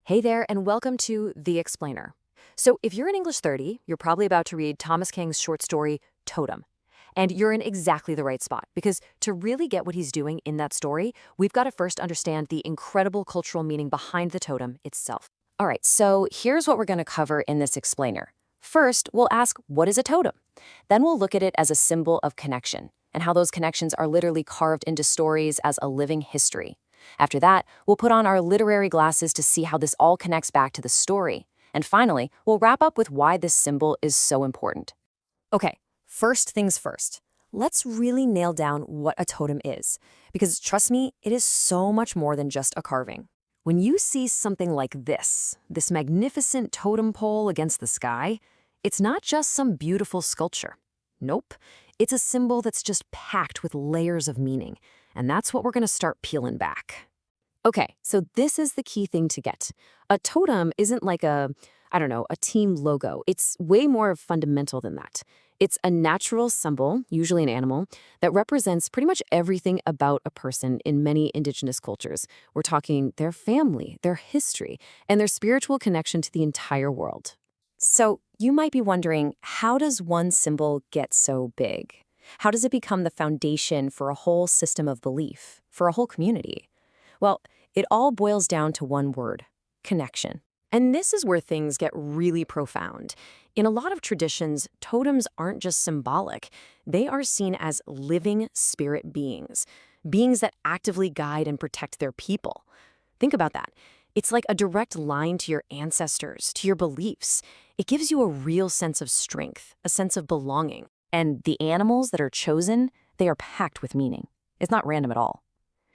Hey there, and welcome to The Explainer. So, if you're in English 30, you're probably about to read Thomas King's short story, Totem. And you're in exactly the right spot, because to really get what he's doing in that story, we've got to first understand the incredible cultural meaning behind the totem itself. All right, so here's what we're going to cover in this explainer. First, we'll ask, what is a totem? Then we'll look at it as a symbol of connection, and how those connections are literally carved into stories as a living history. After that, we'll put on our literary glasses to see how this all connects back to the story. And finally, we'll wrap up with why this symbol is so important. Okay, first things first. Let's really nail down what a totem is, because trust me, it is so much more than just a carving. When you see something like this magnificent totem pole against the sky, it's not just some beautiful sculpture. Nope, it's a symbol that's just packed with layers of meaning. And that's what we're going to start peeling back. Okay, so this is the key thing to get. A totem isn't like a team logo. It's way more fundamental than that. It's a natural symbol, usually an animal, that represents pretty much everything about a person in many indigenous cultures. We're talking their family, their history, and their spiritual connection to the entire world. So you might be wondering, how does one symbol get so big? How does it become the foundation for a whole system of belief, for a whole community? Well, it all boils down to one word: connection. And this is where things get really profound. In a lot of traditions, totems aren't just symbolic. They are seen as living spirit beings, beings that actively guide and protect their people. Think about that. It's like a direct line to your ancestors, to your beliefs. It gives you a real sense of strength, a sense of belonging. And the animals that are chosen, they are packed with meaning. It's not random at all.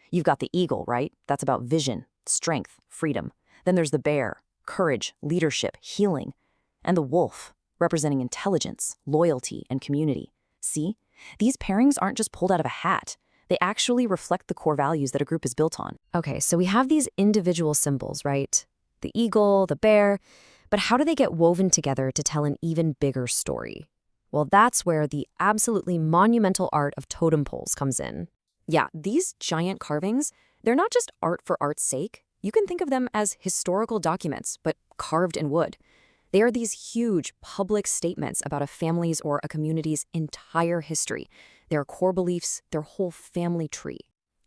You've got the eagle, right? That's about vision, strength, freedom. Then there's the bear, courage, leadership, healing. And the wolf, representing intelligence, loyalty, and community. See? These pairings aren't just pulled out of a hat. They actually reflect the core values that a group is built on. Okay, so we have these individual symbols, right? The eagle, the bear. But how do they get woven together to tell an even bigger story? Well, that's where the absolutely monumental art of totem poles comes in. Yeah, these giant carvings, they're not just art for art's sake. You can think of them as historical documents, but carved in wood. They are these huge public statements about a family's or a community's entire history, their core beliefs, their whole family tree.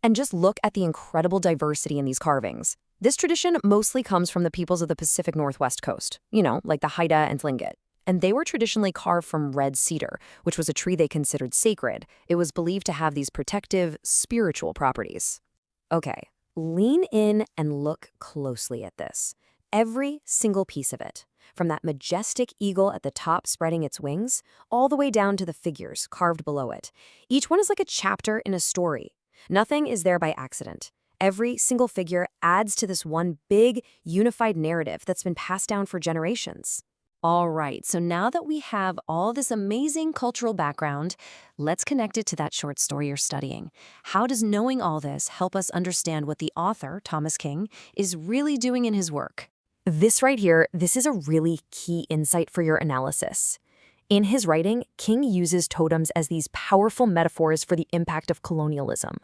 And just look at the incredible diversity in these carvings. This tradition mostly comes from the peoples of the Pacific Northwest coast, like the Haida and Tlingit. And they were traditionally carved from red cedar, which was a tree they considered sacred. It was believed to have these protective, spiritual properties. Okay, lean in and look closely at this. Every single piece of it, from that majestic eagle at the top spreading its wings, all the way down to the figures carved below it. Each one is like a chapter in a story. Nothing is there by accident. Every single figure adds to this one big, unified narrative that's been passed down for generations. All right, so now that we have all this amazing cultural background, let's connect it to that short story you're studying. How does knowing all this help us understand what the author, Thomas King, is really doing in his work? This right here, this is a really key insight for your analysis. In his writing, King uses totems as these powerful metaphors for the impact of colonialism.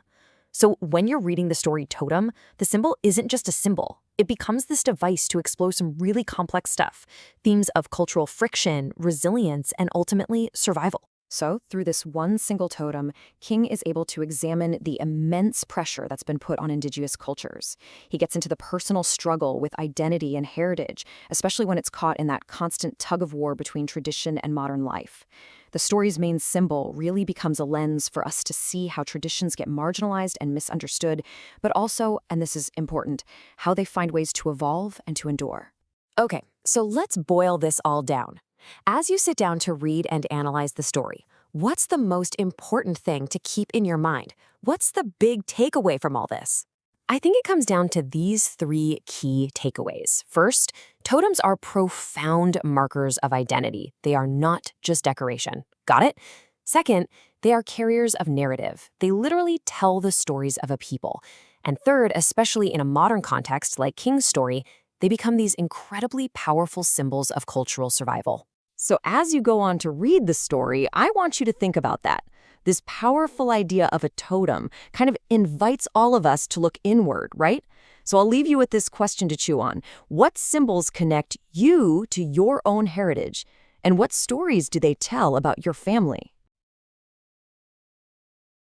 So when you're reading the story Totem, the symbol isn't just a symbol. It becomes this device to explore some really complex stuff, themes of cultural friction, resilience, and ultimately survival. So through this one single totem, King is able to examine the immense pressure that's been put on indigenous cultures. He gets into the personal struggle with identity and heritage, especially when it's caught in that constant tug-of-war between tradition and modern life. The story's main symbol really becomes a lens for us to see how traditions get marginalized and misunderstood, but also, and this is important, how they find ways to evolve and to endure. Okay, so let's boil this all down. As you sit down to read and analyze the story, what's the most important thing to keep in your mind? What's the big takeaway from all this? I think it comes down to these three key takeaways. First, totems are profound markers of identity. They are not just decoration. Got it? Second, they are carriers of narrative. They literally tell the stories of a people. And third, especially in a modern context like King's story, they become these incredibly powerful symbols of cultural survival. So as you go on to read the story, I want you to think about that. This powerful idea of a totem kind of invites all of us to look inward, right? So I'll leave you with this question to chew on. What symbols connect you to your own heritage? And what stories do they tell about your family?